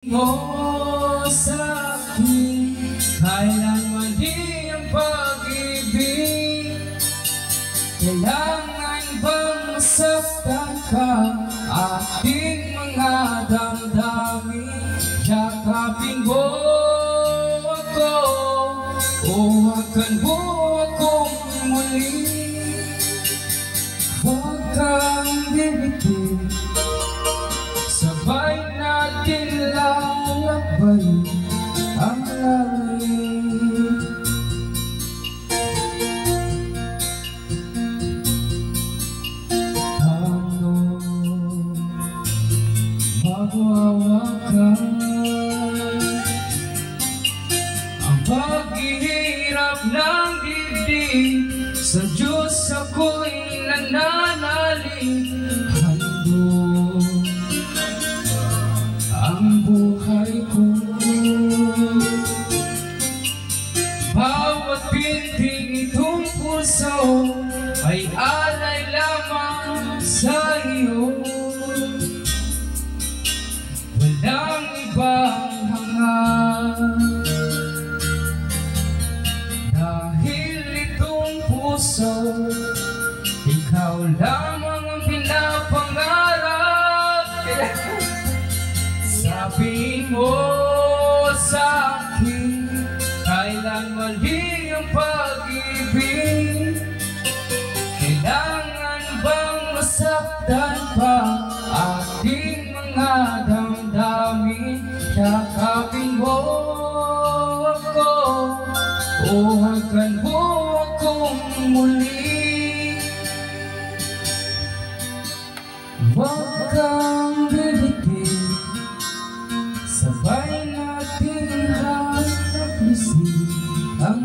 Mo sa akin, kailanman di ang pag-ibig. Kailangan bang masaktan ka ating mga damdamin? Yakapin mo ako o hakan mo akong muli. Huwag kang bibitin, sabay natin lalakbay ang langit. Ano magwawakan ang paghihirap ng dibdib? Sa Diyos ako'y nananalig. Handog ang buhay ko, bawat pinting itong puso ay alay lamang sa iyo. Walang ibang hangad, dahil itong puso ikaw lamang ang pinapangarap. Sabihin mo sa akin, kailan mali ang pag-ibig? Kailangan bang masaktan pa ating mga damdamin? Yakapin mo ako o hagan mo akong muli. Huwag kang bibitin, sabay natin hanap lusin ang